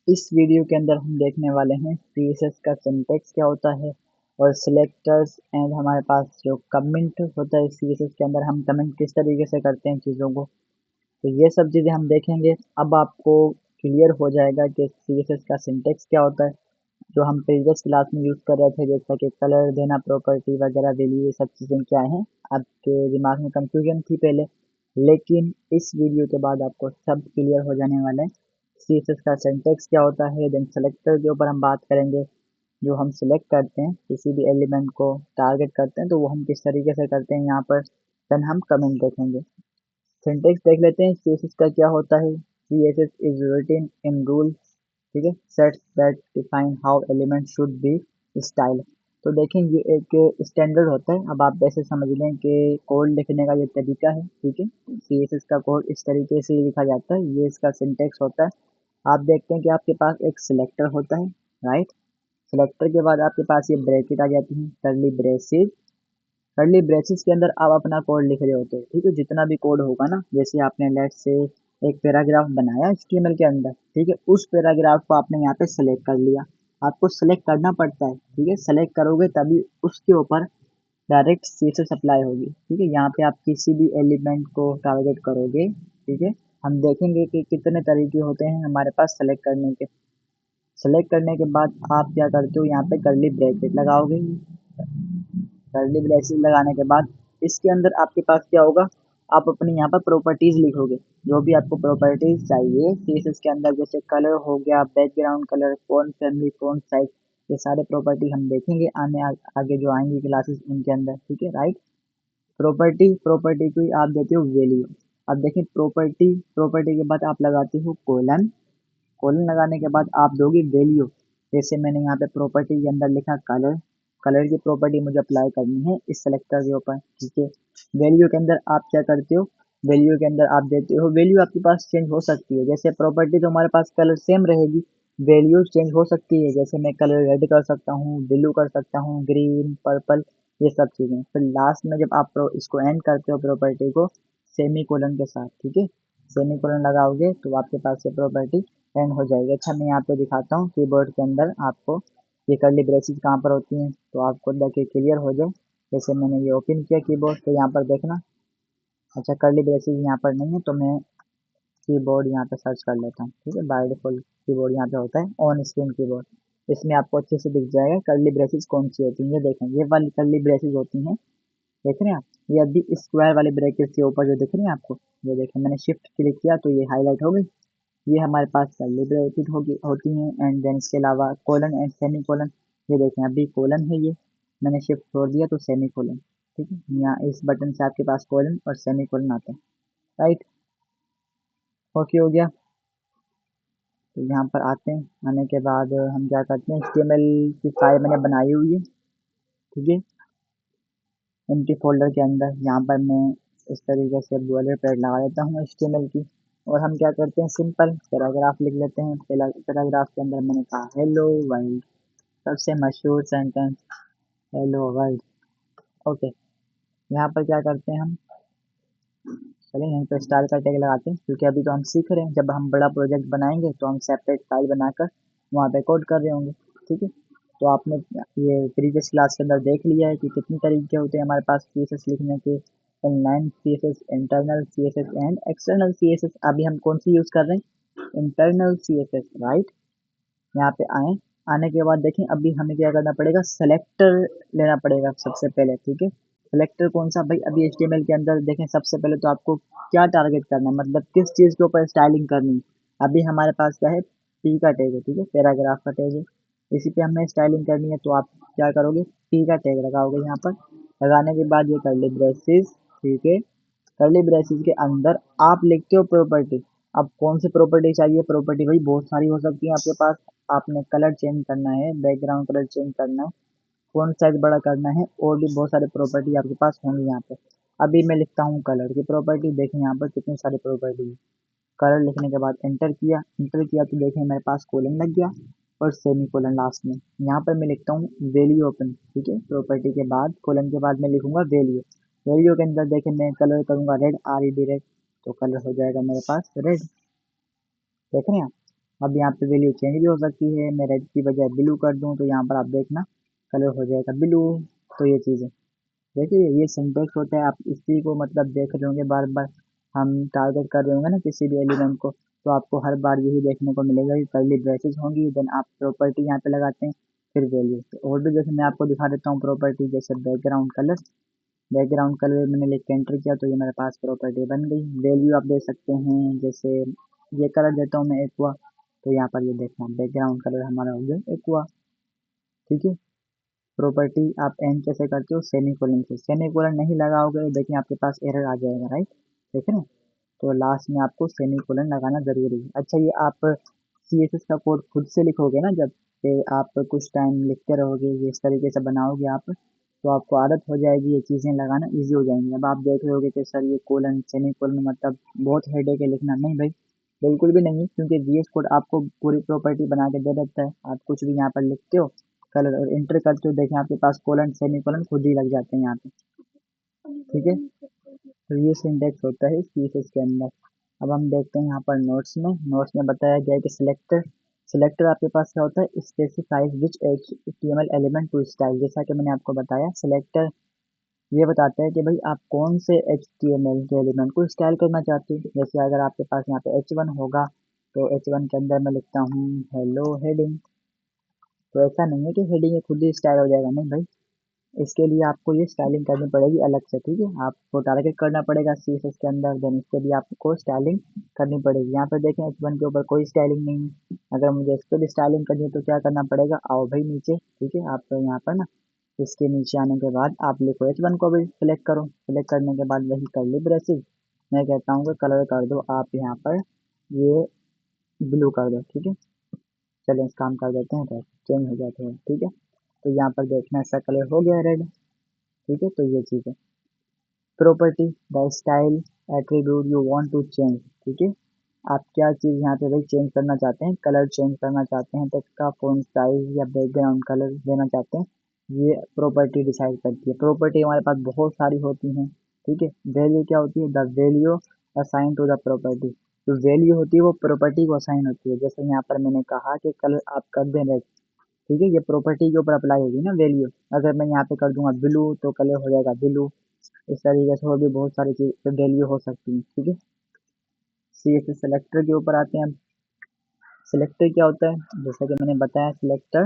इस वीडियो के अंदर हम देखने वाले हैं सीएसएस का सिंटैक्स क्या होता है और सिलेक्टर्स एंड हमारे पास जो कमेंट होता है सीएसएस के अंदर हम कमेंट किस तरीके से करते हैं चीज़ों को। तो ये सब चीज़ें हम देखेंगे। अब आपको क्लियर हो जाएगा कि सीएसएस का सिंटैक्स क्या होता है, जो हम प्रीवियस क्लास में यूज़ कर रहे थे, जैसा कि कलर देना, प्रॉपर्टी वगैरह वैल्यू, ये सब चीज़ें क्या हैं। आपके दिमाग में कंफ्यूजन थी पहले, लेकिन इस वीडियो के बाद आपको सब क्लियर हो जाने वाला है। सीएसएस का सिंटैक्स क्या होता है, देन सेलेक्टर के ऊपर हम बात करेंगे। जो हम सिलेक्ट करते हैं किसी भी एलिमेंट को टारगेट करते हैं तो वो हम किस तरीके से करते हैं यहाँ पर। देन हम कमेंट देखेंगे। सिंटैक्स देख लेते हैं सीएसएस का क्या होता है। CSS is written in rule, ठीक है, sets that define how element should be style. तो देखें ये एक स्टैंडर्ड होता है। अब आप ऐसे समझ लें कि कोड लिखने का ये तरीका है, ठीक है। सीएसएस का कोड इस तरीके से लिखा जाता है, ये इसका सिंटैक्स होता है। आप देखते हैं कि आपके पास एक सिलेक्टर होता है, राइट। सिलेक्टर के बाद आपके पास ये ब्रैकेट आ जाती है, करली ब्रेसेस। करली ब्रेसेस के अंदर आप अपना कोड लिख रहे होते हैं, ठीक है। जितना भी कोड होगा ना, जैसे आपने लेट से एक पैराग्राफ बनाया एचटीएमएल के अंदर, ठीक है, उस पैराग्राफ को आपने यहाँ पे सेलेक्ट कर लिया। आपको सेलेक्ट करना पड़ता है, ठीक है। सेलेक्ट करोगे तभी उसके ऊपर डायरेक्ट सीएसएस अप्लाई होगी, ठीक है। यहाँ पे आप किसी भी एलिमेंट को टारगेट करोगे, ठीक है। हम देखेंगे कि कितने तरीके होते हैं हमारे पास सेलेक्ट करने के। सेलेक्ट करने के बाद आप क्या करते हो, यहाँ पे करली ब्रैकेट लगाओगे। कर्ली ब्रेसेस लगाने के बाद इसके अंदर आपके पास क्या होगा, आप अपनी यहाँ पर प्रॉपर्टीज लिखोगे। जो भी आपको प्रॉपर्टीज चाहिए सीएसएस के अंदर, जैसे कलर हो गया, background colour, font family, font size, ये सारे प्रॉपर्टी हम देखेंगे आगे जो आएंगी क्लासेस उनके अंदर, ठीक है, राइट। प्रॉपर्टी को ही आप देते हो वैल्यू। अब देखिए प्रॉपर्टी के बाद आप लगाते हो कोलन। कोलन लगाने के बाद आप दोगे वैल्यू। जैसे मैंने यहाँ पे प्रॉपर्टी के अंदर लिखा कलर। कलर की प्रॉपर्टी मुझे अप्लाई करनी है इस सेलेक्टर के ऊपर, ठीक है। वैल्यू के अंदर आप क्या करते हो, वैल्यू के अंदर आप देते हो वैल्यू। आपके पास चेंज हो सकती है, जैसे प्रॉपर्टी तो हमारे पास कलर सेम रहेगी, वैल्यू चेंज हो सकती है। जैसे मैं कलर रेड कर सकता हूँ, ब्लू कर सकता हूँ, ग्रीन, पर्पल, ये सब चीज़ें। फिर लास्ट में जब आप इसको एंड करते हो प्रॉपर्टी को सेमी कोलन के साथ, ठीक है, सेमी कोलन लगाओगे तो आपके पास ये प्रॉपर्टी एंड हो जाएगी। अच्छा, मैं यहाँ पे दिखाता हूँ कीबोर्ड के अंदर आपको ये करली ब्रेसेस कहाँ पर होती हैं, तो आपको देखिए क्लियर हो जाए। जैसे मैंने ये ओपन किया कीबोर्ड, तो यहाँ पर देखना। अच्छा, करली ब्रेसेस यहाँ पर नहीं है तो मैं कीबोर्ड यहाँ पे सर्च कर लेता हूँ, ठीक है। बाय डिफॉल्ट कीबोर्ड यहाँ पे होता है ऑन स्क्रीन कीबोर्ड। इसमें आपको अच्छे से दिख जाएगा करली ब्रेसेस कौन सी होती है। ये देखें, ये वाली करली ब्रेसेस होती हैं, देख रहे हैं आप। ये अभी स्क्वायर वाले ब्रैकेट के ऊपर जो दिख रही है आपको, ये देखें, मैंने शिफ्ट क्लिक किया तो ये हाईलाइट हो गई। ये हमारे पास कर्ली ब्रैकेट होती हैं। एंड देन इसके अलावा कोलन एंड सेमी कोलन। ये देखें, अभी कोलन है, ये मैंने शिफ्ट छोड़ दिया तो सेमी कोलन, ठीक है। यहाँ इस बटन से आपके पास कोलन और सेमी कोलन आता है, राइट। ओके, हो गया। तो यहाँ पर आते हैं, आने के बाद हम क्या करते हैं, एचटीएमएल की फाइल मैंने बनाई हुई है, ठीक है, एम्प्टी फोल्डर के अंदर। यहाँ पर मैं इस तरीके से बॉर्डर पैड लगा देता हूँ एचटीएमएल की। और हम क्या करते हैं, सिंपल पैराग्राफ लिख लेते हैं। पहला पैराग्राफ के अंदर मैंने कहा हेलो वर्ल्ड, सबसे मशहूर सेंटेंस, हेलो वर्ल्ड। ओके, यहाँ पर क्या करते हैं हम, चलिए यहीं पर स्टाइल का टैग लगाते हैं, क्योंकि अभी तो हम सीख रहे हैं। जब हम बड़ा प्रोजेक्ट बनाएंगे तो हम सेपरेट फाइल बनाकर वहाँ पे कोड कर रहे होंगे, ठीक है। तो आपने ये प्रीवियस क्लास के अंदर देख लिया है कि कितने तरीके होते हैं हमारे पास सीएसएस लिखने के। Inline CSS, internal CSS and external CSS. अभी हम कौन सी यूज़ कर रहे हैं, इंटरनल सीएसएस, राइट। यहाँ पे आए, आने के बाद देखें अभी हमें क्या करना पड़ेगा, सेलेक्टर लेना पड़ेगा सबसे पहले, ठीक है। सेलेक्टर कौन सा भाई, अभी एचटीएमएल के अंदर देखें, सबसे पहले तो आपको क्या टारगेट करना है, मतलब किस चीज़ के ऊपर स्टाइलिंग करनी है। अभी हमारे पास क्या है, पी का टैग है, ठीक है, पैराग्राफ का टैग है, इसी पे हमें स्टाइलिंग करनी है। तो आप क्या करोगे, पी का टैग लगाओगे यहाँ पर। लगाने के बाद ये कर्ली ब्रेसेस, ठीक है, कर्ली ब्रेसेस के अंदर आप लिखते हो प्रॉपर्टी। अब कौन सी प्रॉपर्टी चाहिए, प्रॉपर्टी भाई बहुत सारी हो सकती है आपके पास। आपने कलर चेंज करना है, बैकग्राउंड कलर चेंज करना है, फ़ॉन्ट साइज बड़ा करना है, और भी बहुत सारे प्रॉपर्टी आपके पास होंगी यहाँ पे। अभी मैं लिखता हूँ कलर की प्रॉपर्टी। देखें यहाँ पर कितनी सारी प्रॉपर्टी है। कलर लिखने के बाद एंटर किया तो देखें मेरे पास कोलन लग गया और सेमी कोलन लास्ट में। यहाँ पर मैं लिखता हूँ वैल्यू ओपन, ठीक है, प्रॉपर्टी के बाद कोलन के बाद मैं लिखूंगा वैल्यू। वैल्यू के अंदर देखें मैं कलर करूंगा रेड, RED रेड, तो कलर हो जाएगा मेरे पास रेड, देख रहे हैं आप। अब यहाँ पे वैल्यू चेंज भी हो सकती है, मैं रेड की बजाय ब्लू कर दूँ तो यहाँ पर आप देखना कलर हो जाएगा ब्लू। तो ये चीज़ है, देखिए ये सिंटेक्स होता है, आप इसी को मतलब देख रहे होंगे बार बार, हम टारगेट कर रहे होंगे ना किसी भी एलिमेंट को, तो आपको हर बार यही देखने को मिलेगा कि कर्ली ब्रेसेस होंगी, देन आप प्रॉपर्टी यहाँ पे लगाते हैं, फिर वैल्यू। तो और भी जैसे मैं आपको दिखा देता हूँ प्रॉपर्टी, जैसे बैकग्राउंड कलर, बैकग्राउंड कलर मैंने लिख के एंटर किया तो ये मेरे पास प्रॉपर्टी बन गई। वैल्यू आप दे सकते हैं, जैसे ये कलर देता हूँ मैं एक्वा, तो यहाँ पर ये देखना बैकग्राउंड कलर हमारा हो गया एक्वा। ठीक है, प्रॉपर्टी आप एंड कैसे करते हो, सेमीकोलन से, सेमीकोलन नहीं लगाओगे तो देखिए आपके पास एरर आ जाएगा, राइट, ठीक है ना। तो लास्ट में आपको सेमीकोलन लगाना जरूरी है। अच्छा, ये आप CSS का कोड खुद से लिखोगे ना, जब पे आप कुछ टाइम लिखते रहोगे, ये इस तरीके से बनाओगे आप, तो आपको आदत हो जाएगी, ये चीज़ें लगाना इजी हो जाएंगी। अब आप देख रहे होगे कि सर ये कोलन सेमीकोलन मतलब बहुत हेडेक है लिखना, नहीं भाई, बिल्कुल भी नहीं, क्योंकि VS कोड आपको पूरी प्रॉपर्टी बना के दे देता है। आप कुछ भी यहाँ पर लिखते हो, कलर और एंटर करते हो, देखें आपके पास कोलन सेमीकोलन खुद ही लग जाते हैं यहाँ पे। ठीक है, तो ये सिंटेक्स होता है CSS के अंदर। अब हम देखते हैं यहाँ पर नोट्स में, नोट्स में बताया गया है कि सिलेक्टर, सिलेक्टर आपके पास क्या होता है, specifies which HTML element to style. जैसा कि मैंने आपको बताया, सिलेक्टर ये बताता है कि भाई आप कौन से HTML के एलिमेंट को स्टाइल करना चाहते हो। जैसे अगर आपके पास यहाँ पे H1 होगा, तो H1 के अंदर मैं लिखता हूँ हेलो हेडिंग, तो ऐसा नहीं है कि हेडिंग खुद ही स्टाइल हो जाएगा, नहीं भाई, इसके लिए आपको ये स्टाइलिंग करनी पड़ेगी अलग से। ठीक है, आपको टारगेट करना पड़ेगा CSS के अंदर, देन इसके लिए आपको स्टाइलिंग करनी पड़ेगी। यहाँ पे देखें H1 के ऊपर कोई स्टाइलिंग नहीं है, अगर मुझे इस पर भी स्टाइलिंग करनी है तो क्या करना पड़ेगा, आओ भाई नीचे, ठीक है, आप तो यहाँ पर ना, इसके नीचे आने के बाद आप लिखो H1 को भी सिलेक्ट करो, सिलेक्ट करने के बाद वही कर्ली ब्रेसेस, मैं कहता हूँ कि कलर कर दो आप यहाँ पर ये ब्लू कर दो। ठीक है, चलिए इस काम कर देते हैं, रेड चेंज हो जाते हैं। ठीक है, तो यहाँ पर देखना ऐसा कलर हो गया रेड। ठीक है, तो ये चीज़ है property, the style attribute you want to change. ठीक है, आप क्या चीज़ यहाँ पे भाई चेंज करना चाहते हैं, कलर चेंज करना चाहते हैं, टेक्स्ट का फॉन्ट साइज या बैकग्राउंड कलर देना चाहते हैं, ये प्रॉपर्टी डिसाइड करती है। प्रॉपर्टी हमारे पास बहुत सारी होती हैं। ठीक है, वैल्यू क्या होती है, the value assign to the property, जो वैल्यू होती है वो प्रॉपर्टी को असाइन होती है। जैसे यहाँ पर मैंने कहा कि कलर आप कर दें रेड, ठीक है, ये प्रॉपर्टी के ऊपर अप्लाई होगी ना वैल्यू। अगर मैं यहाँ पे कर दूंगा ब्लू तो कलर हो जाएगा ब्लू, इस तरीके से और भी बहुत सारी चीज वैल्यू हो सकती है। ठीक है, CSS सेलेक्टर के ऊपर आते हैं हम। सिलेक्टर क्या होता है, जैसा कि मैंने बताया, सिलेक्टर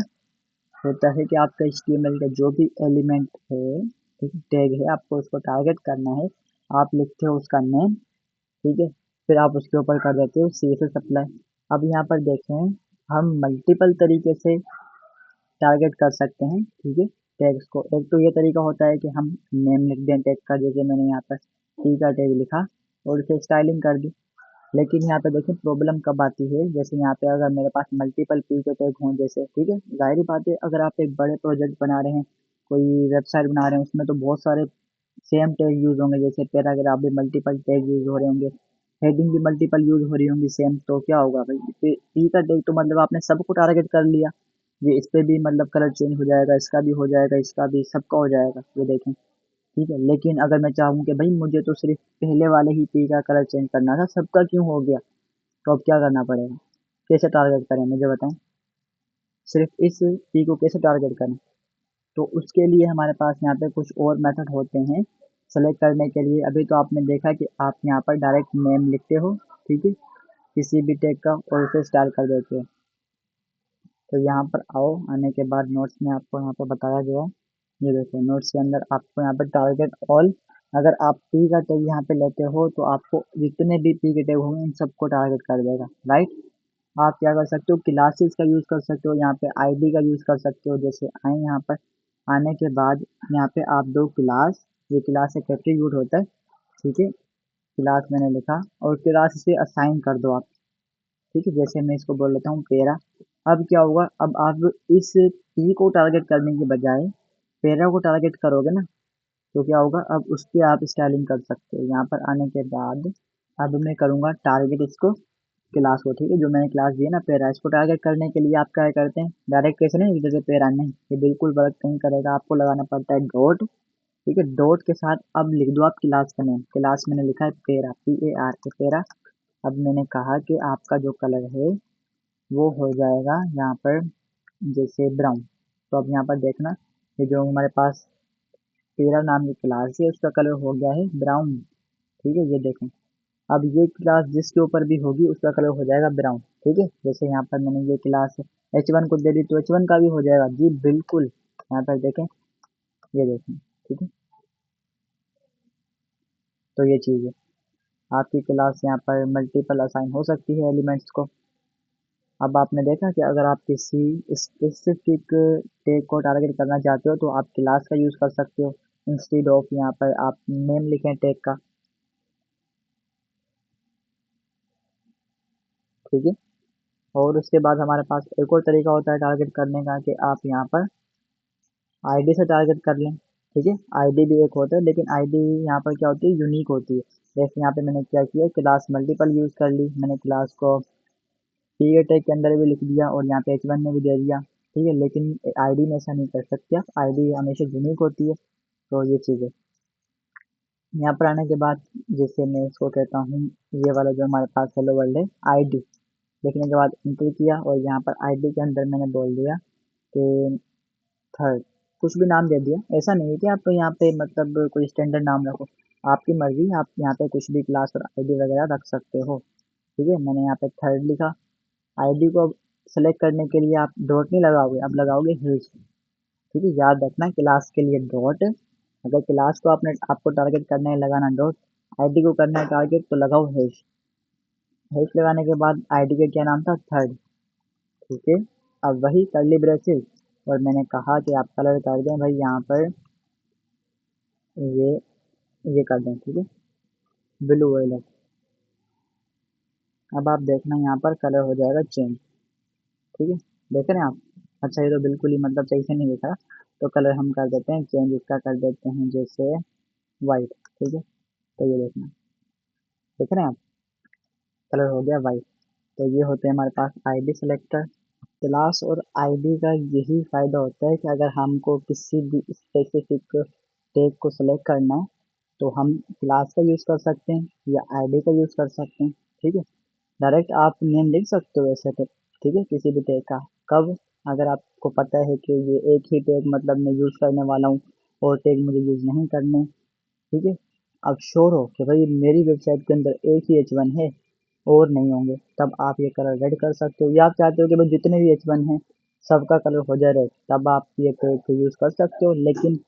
होता है कि आपका HTML का जो भी एलिमेंट है, ठीक है, टैग है, आपको उसको टारगेट करना है, आप लिखते हो उसका नेम, ठीक है, फिर आप उसके ऊपर कर देते हो CSS अप्लाई। अब यहाँ पर देखें, हम मल्टीपल तरीके से टारगेट कर सकते हैं, ठीक है, टैग्स को। एक तो ये तरीका होता है कि हम नेम लिख दें टैग का, जैसे मैंने यहाँ पर टी का टैग लिखा और उसे स्टाइलिंग कर दी। लेकिन यहाँ पे देखिए प्रॉब्लम कब आती है, जैसे यहाँ पे अगर मेरे पास मल्टीपल पी के टैग हों जैसे, ठीक है, जाहिर बात है अगर आप एक बड़े प्रोजेक्ट बना रहे हैं, कोई वेबसाइट बना रहे हैं, उसमें तो बहुत सारे सेम टैग यूज होंगे, जैसे पैराग्राफ भी मल्टीपल टैग यूज हो रहे होंगे, हेडिंग भी मल्टीपल यूज हो रही होंगी सेम, तो क्या होगा भाई, पी का टैग तो मतलब आपने सबको टारगेट कर लिया, ये इस पे भी मतलब कलर चेंज हो जाएगा, इसका भी हो जाएगा, इसका भी, सबका हो जाएगा, ये देखें। ठीक है, लेकिन अगर मैं चाहूँ कि भाई मुझे तो सिर्फ पहले वाले ही पी का कलर चेंज करना था, सबका क्यों हो गया, तो अब क्या करना पड़ेगा, कैसे टारगेट करें मुझे बताएं, सिर्फ इस पी को कैसे टारगेट करें। तो उसके लिए हमारे पास यहाँ पे कुछ और मेथड होते हैं सेलेक्ट करने के लिए। अभी तो आपने देखा कि आप यहाँ पर डायरेक्ट नेम लिखते हो, ठीक है, किसी भी टैग का, और उसे स्टाइल कर देते हो। तो यहाँ पर आओ, आने के बाद नोट्स में आपको यहाँ पर बताया गया है, ये देखो नोट्स के अंदर आपको यहाँ पर टारगेट ऑल, अगर आप पी का टैग यहाँ पे लेते हो तो आपको जितने भी पी के टैग होंगे इन सबको टारगेट कर देगा, राइट। आप क्या कर सकते हो, क्लासेस का यूज़ कर सकते हो, यहाँ पे आईडी का यूज़ कर सकते हो। जैसे आए यहाँ पर, आने के बाद यहाँ पे आप दो क्लास, ये क्लास एक एट्रीब्यूट होता है, ठीक है, क्लास मैंने लिखा और क्लास से असाइन कर दो आप। ठीक है, जैसे मैं इसको बोल लेता हूँ पेरा। अब क्या होगा, अब आप इस पी को टारगेट करने के बजाय पेरा को टारगेट करोगे ना, तो क्या होगा, अब उस पर आप स्टाइलिंग कर सकते हो। यहाँ पर आने के बाद अब मैं करूँगा टारगेट इसको, क्लास को, ठीक है, जो मैंने क्लास दी है ना पेरा, इसको टारगेट करने के लिए आप क्या करते हैं, डायरेक्ट कैसे नहीं, जैसे पेरा नहीं, ये बिल्कुल वर्क नहीं करेगा, आपको लगाना पड़ता है डॉट। ठीक है, डॉट के साथ अब लिख दो आप क्लास का नेम, क्लास मैंने लिखा है पेरा, PARA पेरा। अब मैंने कहा कि आपका जो कलर है वो हो जाएगा यहाँ पर जैसे ब्राउन। तो अब यहाँ पर देखना, ये जो हमारे पास तेरा नाम की क्लास है उसका कलर हो गया है ब्राउन। ठीक है, ये देखो। अब ये क्लास जिसके ऊपर भी होगी उसका कलर हो जाएगा ब्राउन। ठीक है, जैसे यहाँ पर मैंने ये क्लास H1 को दे दी तो H1 का भी हो जाएगा जी बिल्कुल। यहाँ पर देखें, ये देखें। ठीक है, तो ये चीज़ है। आपकी क्लास यहाँ पर मल्टीपल असाइन हो सकती है एलिमेंट्स को। अब आपने देखा कि अगर आप किसी स्पेसिफिक टैग को टारगेट करना चाहते हो तो आप क्लास का यूज़ कर सकते हो इंस्टेड ऑफ यहाँ पर आप नेम लिखें टैग का। ठीक है, और उसके बाद हमारे पास एक और तरीका होता है टारगेट करने का कि आप यहाँ पर आईडी से टारगेट कर लें। ठीक है, आईडी भी एक होता है लेकिन आईडी यहाँ पर क्या होती है, यूनिक होती है। जैसे यहाँ पे मैंने क्या किया, क्लास मल्टीपल यूज़ कर ली, मैंने क्लास को पीरियड टैग के अंदर भी लिख दिया और यहाँ पे H1 में भी दे दिया। ठीक है, लेकिन आईडी में ऐसा नहीं कर सकते आप, आईडी हमेशा यूनिक होती है। तो ये चीज़ है। यहाँ पर आने के बाद जैसे मैं इसको कहता हूँ, ये वाला जो हमारे पास हेलो वर्ल्ड है, आईडी लिखने के बाद एंटर किया और यहाँ पर आईडी के अंदर मैंने बोल दिया कि थर्ड, कुछ भी नाम दे दिया। ऐसा नहीं है कि आप यहाँ पे मतलब कोई स्टैंडर्ड नाम रखो, आपकी मर्जी, आप यहाँ पे कुछ भी क्लास और आईडी वगैरह रख सकते हो। ठीक है, मैंने यहाँ पे थर्ड लिखा। आईडी को सेलेक्ट करने के लिए आप डॉट नहीं लगाओगे, आप लगाओगे हेज। ठीक है, याद रखना क्लास के लिए डॉट, अगर क्लास को आपको टारगेट करना है लगाना डॉट, आईडी को करना है टारगेट तो लगाओ हेज। हेज लगाने के बाद आईडी का क्या नाम था, थर्ड। ठीक है, अब वही करली ब्रेसेस और मैंने कहा कि आप कलर कर दें भाई यहाँ पर ये ये कर दें। ठीक है, ब्लू वायलेट। अब आप देखना यहाँ पर कलर हो जाएगा चेंज। ठीक है, देख रहे हैं आप। अच्छा, ये तो बिल्कुल ही मतलब सही से नहीं दिख रहा, तो कलर हम कर देते हैं चेंज, इसका कर देते हैं जैसे वाइट। ठीक है, तो ये देखना, देख रहे हैं आप, कलर हो गया वाइट। तो ये होते हैं हमारे पास आईडी सेलेक्टर। क्लास और आईडी का यही फ़ायदा होता है कि अगर हमको किसी भी स्पेसिफिक टैग को सेलेक्ट करना है तो हम क्लास का यूज़ कर सकते हैं या आईडी का यूज़ कर सकते हैं। ठीक है, डायरेक्ट आप नेम लिख सकते हो वैसे तो। ठीक है, किसी भी टैग का, कब, अगर आपको पता है कि ये एक ही टैग मतलब मैं यूज़ करने वाला हूँ और टैग मुझे यूज़ नहीं करने। ठीक है, अब श्योर हो कि भाई मेरी वेबसाइट के अंदर एक ही H1 है और नहीं होंगे, तब आप ये कलर रेड कर सकते हो। या आप चाहते हो कि भाई जितने भी H1 हैं सबका कलर हो जाए रेड, तब आप ये टैग को यूज़ कर सकते हो। लेकिन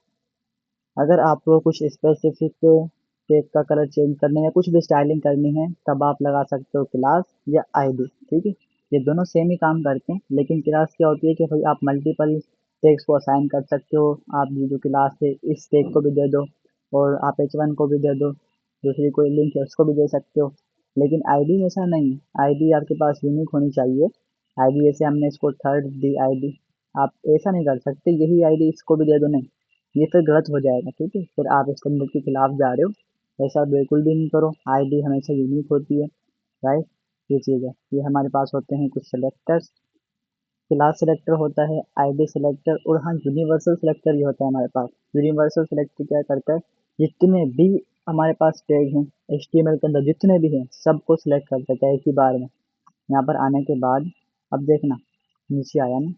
अगर आपको कुछ स्पेसिफिक टेक का कलर चेंज करना है या कुछ भी स्टाइलिंग करनी है तब आप लगा सकते हो क्लास या आईडी। ठीक है, ये दोनों सेम ही काम करते हैं, लेकिन क्लास क्या होती है कि भाई आप मल्टीपल टेक्स को असाइन कर सकते हो। आप ये जो क्लास है इस टेक को भी दे दो और आप H1 को भी दे दो, दूसरी कोई लिंक है उसको भी दे सकते हो। लेकिन आईडी में ऐसा नहीं है, आईडी आपके पास यूनिक होनी चाहिए। आईडी जैसे हमने इसको थर्ड दी आईडी, आप ऐसा नहीं कर सकते यही आईडी इसको भी दे दो, नहीं, ये फिर गलत हो जाएगा। ठीक है, फिर आप स्टैंडर्ड के खिलाफ जा रहे हो, ऐसा बिल्कुल भी नहीं करो। आईडी हमेशा यूनिक होती है, राइट। ये चीज़ है। ये हमारे पास होते हैं कुछ सेलेक्टर्स, क्लास सेलेक्टर होता है, आईडी सेलेक्टर, और हाँ यूनिवर्सल सेलेक्टर भी होता है हमारे पास। यूनिवर्सल सेलेक्टर क्या करता है, जितने भी हमारे पास टैग हैं HTML के अंदर, जितने भी हैं सबको सिलेक्ट कर देता है एक ही बार में। यहाँ पर आने के बाद अब देखना, नीचे आया ना,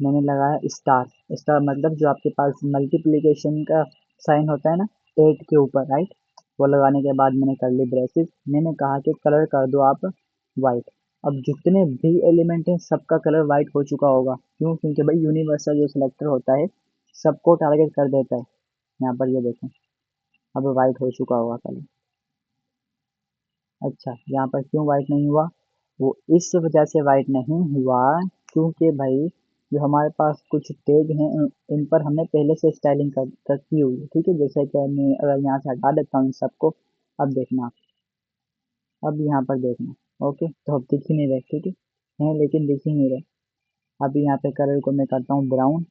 मैंने लगाया स्टार। स्टार मतलब जो आपके पास मल्टीप्लिकेशन का साइन होता है ना 8 के ऊपर, राइट, वो लगाने के बाद मैंने कर ली ब्रेसेस। मैंने कहा कि कलर कर दो आप वाइट। अब जितने भी एलिमेंट हैं सबका कलर वाइट हो चुका होगा, क्यों, क्योंकि भाई यूनिवर्सल जो सिलेक्टर होता है सबको टारगेट कर देता है। यहाँ पर ये देखें, अब वाइट हो चुका होगा कलर। अच्छा, यहाँ पर क्यों वाइट नहीं हुआ, वो इस वजह से वाइट नहीं हुआ क्योंकि भाई जो हमारे पास कुछ टैग हैं इन पर हमने पहले से स्टाइलिंग कर की हुई है। ठीक है, जैसे कि मैं अगर यहाँ से हटा देता हूँ इन सबको, अब देखना, अब यहाँ पर देखना, ओके, तो अब दिख ही नहीं रहे। ठीक है, हैं लेकिन दिख ही नहीं रहे। अब यहाँ पे कलर को मैं करता हूँ ब्राउन।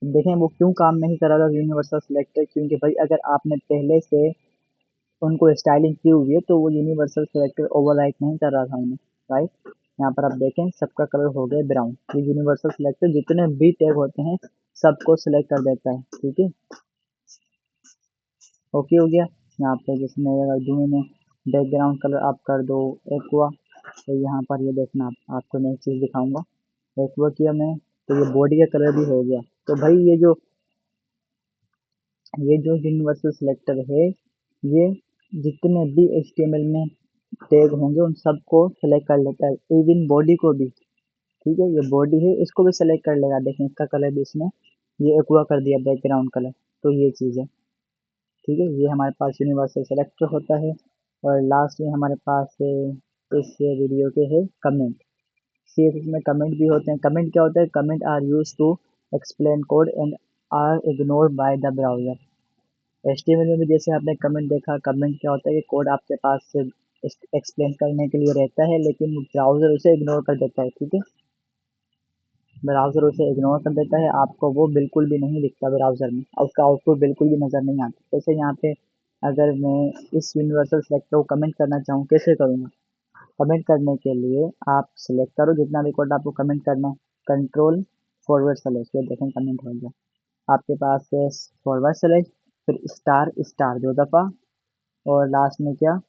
देखें वो क्यों काम नहीं कर रहा था यूनिवर्सल सिलेक्टर, क्योंकि भाई अगर आपने पहले से उनको स्टाइलिंग की हुई है तो वो यूनिवर्सल सेलेक्टर ओवरराइट नहीं कर रहा था उन्हें, राइट। यहाँ पर आप देखें सबका कलर हो गया ब्राउन। ये यूनिवर्सल सेलेक्टर जितने भी टैग होते हैं सबको सिलेक्ट कर देता है। ठीक है, ओके हो गया। यहाँ पे जिसमें अगर दूँ में बैकग्राउंड कलर आप कर दो एक्वा, तो यहाँ पर ये देखना आपको मैं एक चीज़ दिखाऊंगा। एक वो किया मैं, तो ये बॉडी का कलर भी हो गया। तो भाई ये जो यूनिवर्सल सिलेक्टर है, ये जितने भी HTML में टैग होंगे उन सबको सेलेक्ट कर लेता है, इवन बॉडी को भी। ठीक है, ये बॉडी है, इसको भी सेलेक्ट कर लेगा। देखें इसका कलर भी इसने ये एक्वा कर दिया, बैकग्राउंड कलर। तो ये चीज़ है। ठीक है, ये हमारे पास यूनिवर्सल सेलेक्टर होता है। और लास्ट में हमारे पास इस वीडियो के है कमेंट। CSS में कमेंट भी होते हैं। कमेंट क्या होता है? Comment are use to explain code and are ignored by the browser. HTML में भी जैसे आपने कमेंट देखा, कमेंट क्या होता है कि कोड आपके पास एक्सप्लेन करने के लिए रहता है, लेकिन ब्राउजर उसे इग्नोर कर देता है। ठीक है, ब्राउज़र उसे इग्नोर कर देता है, आपको वो बिल्कुल भी नहीं दिखता ब्राउज़र में, और उसका आउटपुट बिल्कुल भी नज़र नहीं आता। जैसे यहाँ पे अगर मैं इस यूनिवर्सल सेलेक्टर को कमेंट करना चाहूँ, कैसे करूँगा? कमेंट करने के लिए आप सिलेक्ट करो जितना भी कोड आपको कमेंट करना है, कंट्रोल फॉरवर्ड स्लैश, ये देखें कमेंट हो गया आपके पास। फॉरवर्ड स्लैश, फिर स्टार स्टार 2 दफ़ा, और लास्ट में क्या,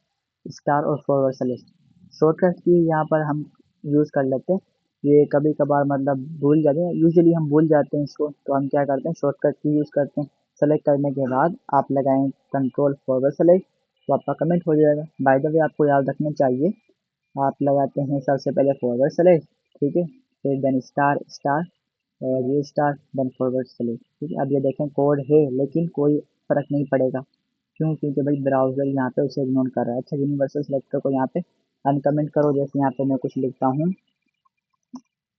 स्टार और फॉरवर्ड स्लैश। शॉर्टकट की यहाँ पर हम यूज़ कर लेते हैं। ये कभी कभार मतलब भूल जाते हैं, यूजुअली हम भूल जाते हैं इसको, तो हम क्या करते हैं, शॉर्टकट की यूज़ करते हैं। सेलेक्ट करने के बाद आप लगाएं कंट्रोल फॉरवर्ड स्लैश, तो आपका कमेंट हो जाएगा। बाय द वे आपको याद रखना चाहिए, आप लगाते हैं सबसे पहले फॉरवर्ड स्लैश, ठीक है, फिर देन स्टार स्टार, और ये स्टार देन फॉरवर्ड स्लैश। ठीक है, अब ये देखें कोड है लेकिन कोई फ़र्क नहीं पड़ेगा। क्यों? क्योंकि भाई ब्राउज़र यहाँ पे उसे इग्नोर कर रहा है। अच्छा, यूनिवर्सल सेलेक्टर को यहाँ पे अनकमेंट करो। जैसे यहाँ पे मैं कुछ लिखता हूँ,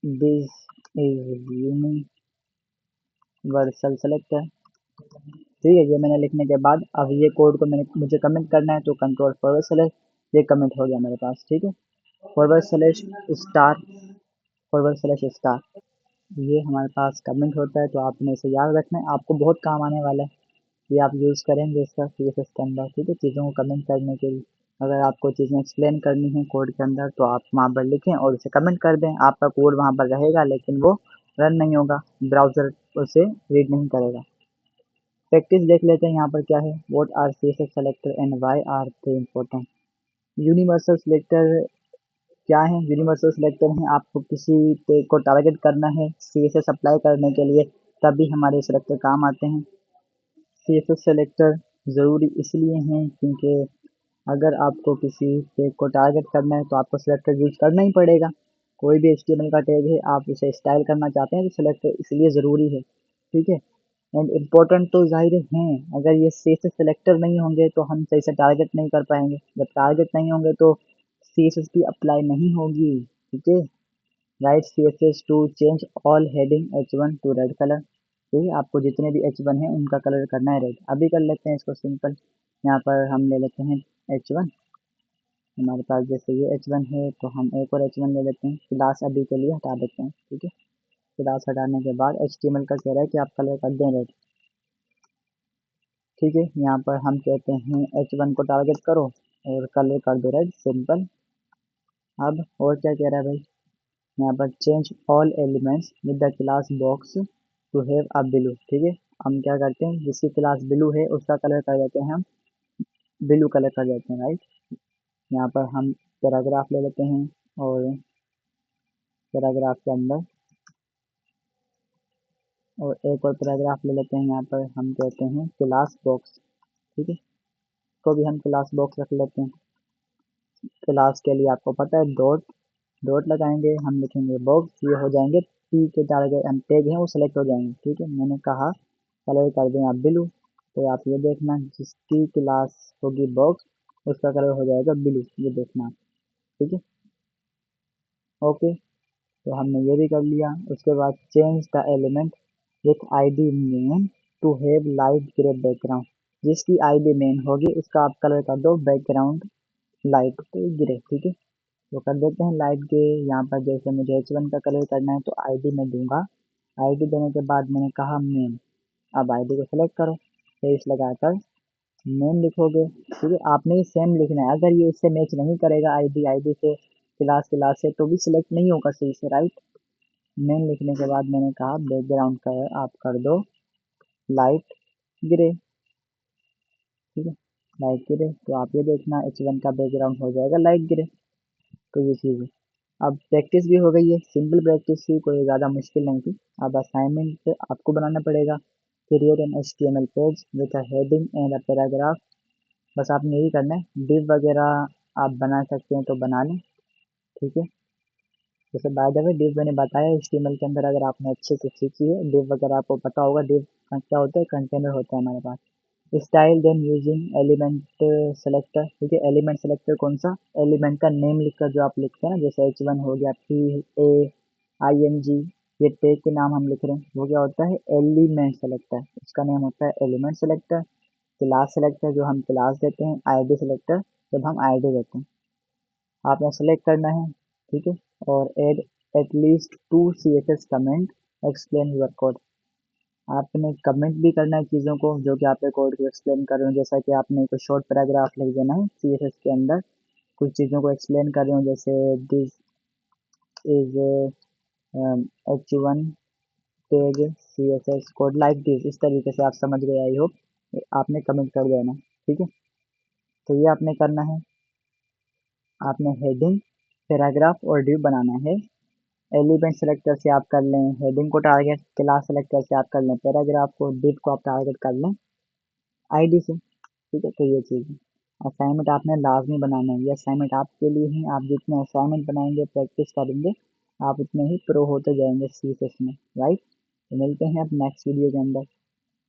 दिस इज यूनिवर्सल सेलेक्टर। ठीक है, ये मैंने लिखने के बाद अब ये कोड को मुझे कमेंट करना है, तो कंट्रोल फॉरवर्ड स्लैश, ये कमेंट हो गया मेरे पास। ठीक है, forward slash star, forward slash star, ये हमारे पास कमेंट होता है। तो आपने इसे याद रखना है, आपको बहुत काम आने वाला है। ये आप यूज़ करेंगे इसका CSS के अंदर। ठीक है, चीज़ों को कमेंट करने के लिए अगर आपको चीज़ें एक्सप्लेन करनी है कोड के अंदर, तो आप वहाँ पर लिखें और उसे कमेंट कर दें। आपका कोड वहाँ पर रहेगा लेकिन वो रन नहीं होगा, ब्राउज़र उसे रीड नहीं करेगा। प्रैक्टिस देख लेते हैं यहाँ पर क्या है। What are CSS selector and why are they important? Universal selector क्या है? यूनिवर्सल सिलेक्टर हैं, आपको किसी पे को टारगेट करना है CSS अप्लाई करने के लिए, तभी हमारे सिलेक्टर काम आते हैं। CSS सेलेक्टर ज़रूरी इसलिए हैं क्योंकि अगर आपको किसी टैग को टारगेट करना है तो आपको सिलेक्टर यूज़ करना ही पड़ेगा। कोई भी HTML का टैग है, आप उसे स्टाइल करना चाहते हैं तो सिलेक्टर इसलिए ज़रूरी है। ठीक है, एंड इम्पोर्टेंट तो ज़ाहिर हैं, अगर ये CSS सेलेक्टर नहीं होंगे तो हम सही से टारगेट नहीं कर पाएंगे। जब टारगेट नहीं होंगे तो CSS की अप्लाई नहीं होगी। ठीक है, write CSS to change all heading H1 to red colour. ठीक है, आपको जितने भी H1 है उनका कलर करना है रेड। अभी कर लेते हैं इसको सिंपल। यहाँ पर हम ले लेते हैं H1। हमारे पास जैसे ये H1 है तो हम एक और H1 ले लेते हैं। क्लास अभी के लिए हटा देते हैं। ठीक है, क्लास हटाने के बाद HTML का कह रहा है कि आप कलर कर दें रेड। ठीक है, यहाँ पर हम कहते हैं H1 को टारगेट करो और कलर कर दो रेड, सिंपल। अब और क्या कह रहा है भाई, यहाँ पर change all elements with the class box to have a blue. ठीक है, हम क्या करते हैं, जिसकी क्लास ब्लू है उसका कलर कर देते हैं हम ब्लू कलर कर देते हैं, राइट। यहाँ पर हम पैराग्राफ ले लेते हैं और पैराग्राफ के अंदर और एक और पैराग्राफ ले लेते हैं। यहाँ पर हम कहते हैं क्लास बॉक्स। ठीक है, तो भी हम क्लास बॉक्स रख लेते हैं। क्लास के लिए आपको पता है डॉट डॉट लगाएंगे, हम लिखेंगे बॉक्स, ये हो जाएंगे पी के टारगेट टैग हैं वो सिलेक्ट हो जाएंगे। ठीक है, मैंने कहा कलर कर दें आप ब्लू, तो आप ये देखना जिसकी क्लास होगी बॉक्स उसका कलर हो जाएगा ब्लू, ये देखना आप। ठीक है, ओके, तो हमने ये भी कर लिया। उसके बाद change the element with ID main to have light grey background. जिसकी ID मेन होगी उसका आप कलर कर दो बैकग्राउंड लाइट पे ग्रे। ठीक है, तो कर देते हैं लाइट ग्रे। यहाँ पर जैसे मुझे H1 का कलर करना है तो ID में दूंगा। ID देने के बाद मैंने कहा मेन, अब ID को सेलेक्ट करो, स्पेस लगाकर नेम लिखोगे। ठीक है, आपने ये सेम लिखना है, अगर ये इससे मैच नहीं करेगा ID से, क्लास से, तो भी सिलेक्ट नहीं होगा सही से, राइट। नेम लिखने के बाद मैंने कहा बैकग्राउंड कलर आप कर दो लाइट ग्रे। ठीक है, लाइट ग्रे, तो आप ये देखना H1 का बैकग्राउंड हो जाएगा लाइट ग्रे। तो ये चीज़ है। अब प्रैक्टिस भी हो गई है, सिंपल प्रैक्टिस थी, कोई ज़्यादा मुश्किल नहीं थी। अब असाइनमेंट आपको बनाना पड़ेगा। Create an HTML page with a heading and a paragraph. बस आपने यही करना है। डिव वगैरह आप बना सकते हैं तो बना लें, ठीक है। जैसे बाय द वे डिव मैंने बताया HTML के अंदर, अगर आपने अच्छे से सीखी है डिव वगैरह आपको पता होगा। डिव क्या होता है, कंटेनर होता है हमारे पास। Style then using element selector, ठीक है। एलिमेंट सेलेक्टर कौन सा, एलिमेंट का नेम लिखकर जो आप लिखते हैं ना, जैसे H1 हो गया, PAING, ये टैग के नाम हम लिख रहे हैं, वो क्या होता है, एलिमेंट सेलेक्टर, उसका नेम होता है एलिमेंट सेलेक्टर। क्लास सेलेक्टर जो हम क्लास देते हैं, ID सेलेक्टर जब हम ID देते हैं। आपने सेलेक्ट करना है, ठीक है। और add at least 2 CSS comment explain your code. आपने कमेंट भी करना है चीज़ों को जो कि आपके कोड को एक्सप्लेन कर रहे हो। जैसा कि आपने कोई शॉर्ट पैराग्राफ लिख देना है CSS के अंदर, कुछ चीज़ों को एक्सप्लेन कर रहे हो, जैसे this is H1 page CSS code like this, इस तरीके से आप समझ गए आई होप। आपने कमेंट कर देना, ठीक है। तो ये आपने करना है। आपने हेडिंग, पैराग्राफ और डिव बनाना है। एलिमेंट सेलेक्टर से आप कर लें हेडिंग को टारगेट, क्लास सेलेक्टर से आप कर लें पैराग्राफ को, डिव को आप टारगेट कर लें ID से, ठीक है। तो ये चीज़ है। असाइनमेंट आपने लाजमी बनाना है, ये असाइनमेंट आपके लिए ही। आप जितने असाइनमेंट बनाएंगे, प्रैक्टिस करेंगे, आप उतने ही प्रो होते जाएंगे CSS में, राइट। तो मिलते हैं अब नेक्स्ट वीडियो के अंदर।